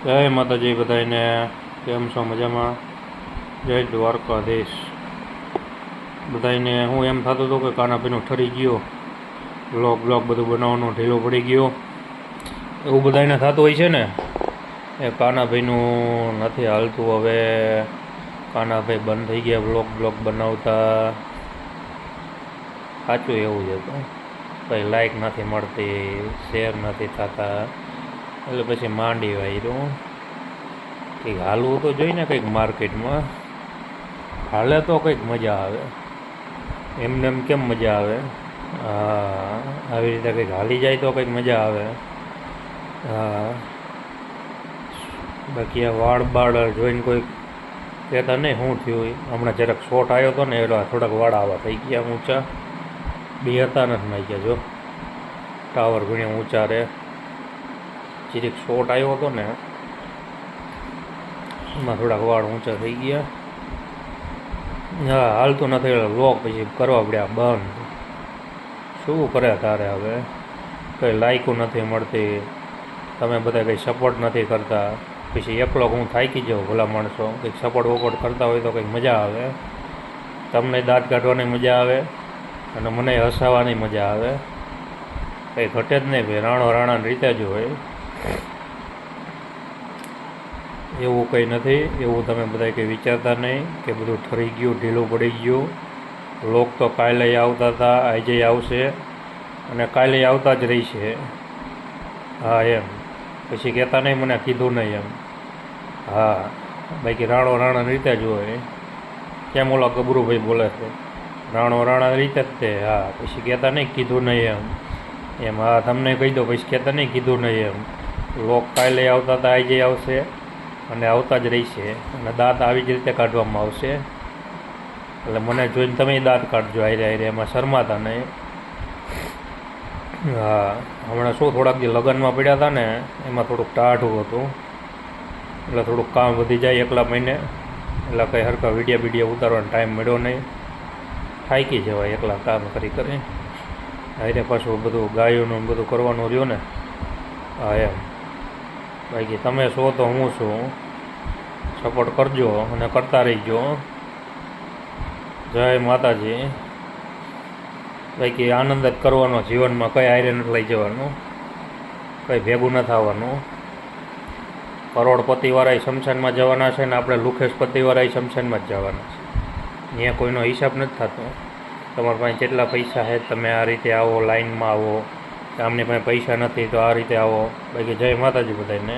જય માતાજી બધાને, કેમ છો? મજામાં? જય દ્વારકાધીશ બધાને. હું એમ થતું હતું કે કાનાભાઈનો ઠરી ગયો, બ્લોગ બધું બનાવવાનો ઢીલો પડી ગયો, એવું બધાને થતું હોય છે ને. એ કાનાભાઈનું નથી હાલતું હવે. કાનાભાઈ બંધ થઈ ગયા બ્લોગ બનાવતા. સાચું એવું છે તો કંઈ લાઈક નથી મળતી, શેર નથી થતા, એટલે પછી માંડી વાયરું કંઈક હાલવું તો જોઈએ ને. કંઈક માર્કેટમાં હાલે તો કંઈક મજા આવે, એમને એમ કેમ મજા આવે? હા, આવી રીતે કંઈક હાલી જાય તો કંઈક મજા આવે. હા, બાકી આ વાળ બાળ જોઈને કોઈ કહેતા નહીં શું થયું. હમણાં જરાક શોટ આવ્યો હતો ને એટલે થોડાક વાળ આવા થઈ ગયા ઊંચા. બે હતા નથી નાખ્યા, જો ટાવર ઘણી ઊંચા રહે. જીરીક શોટ આવ્યો હતો ને એમાં થોડાક વાળ ઊંચા થઈ ગયા. હા, હાલતું નથી એટલે લોક પછી કરવા પડ્યા બંધ. શું કરે તારે હવે? કંઈ લાયકું નથી મળતી, તમે બધા કંઈ સપોર્ટ નથી કરતા. પછી એકલો હું થાકી જાઉં. ભલા માણસો કંઈક સપોર્ટ વપોર્ટ કરતા હોય તો કંઈક મજા આવે. તમને દાંત કાઢવાની મજા આવે અને મને હસાવવાની મજા આવે. કંઈ ઘટે જ નહીં ભાઈ, રાણો રાણાની રીતે જ હોય. એવું કંઈ નથી. એવું તમે બધા કંઈ વિચારતા નહીં કે બધું ઠરી ગયું, ઢીલું પડી ગયું. લોક તો કાલે આવતા હતા, આજે આવશે અને કાલે આવતા જ રહેશે. હા એમ, પછી કહેતા નહીં મને કીધું નહીં એમ. હા, બાકી રાણો રાણાની રીતે જ હોય. કેમ ઓલા ગબરુભાઈ બોલે છે, રાણો રાણાની રીતે જ તે. હા, પછી કહેતા નહીં કીધું નહીં એમ. હા, તમને કહી દો પછી કહેતા નહીં કીધું નહીં એમ. લોક કાલે આવતા હતા, આજે આવશે અને આવતા જ રહેશે અને દાંત આવી જ રીતે કાઢવામાં આવશે. એટલે મને જોઈને તમે દાંત કાઢજો હારે, એમાં શરમાતા નહીં. હા, હમણાં શું થોડાક જે લગ્નમાં પડ્યા હતા ને એમાં થોડુંક ટાઢું હતું, એટલે થોડુંક કામ વધી જાય એકલા મહિને. એટલે કંઈ હરખા વિડીયો ઉતારવાનો ટાઈમ મળ્યો નહીં. થાકી જવાય એકલા કામ કરી. હારે પાછું બધું ગાયોનું બધું કરવાનું રહ્યું ને. હા એમ, બાકી તમે છો તો હું છું. સપોર્ટ કરજો અને કરતા રહીજો. જય માતાજી. બાકી આનંદ જ કરવાનો જીવનમાં, કંઈ હારે નથી લઈ જવાનું, કંઈ ભેગું નથી આવવાનું. કરોડપતિવાળા શમશાનમાં જવાના છે ને આપણે લુખેશપતિવાળા શમશાનમાં જ જવાના છે. ત્યાં કોઈનો હિસાબ નથી થતો. તમારા પાસે જેટલા પૈસા છે તમે આ રીતે આવો, લાઈનમાં આવો. આમની પાસે પૈસા નથી તો આ રીતે આવો. બાકી જય માતાજી બધાને.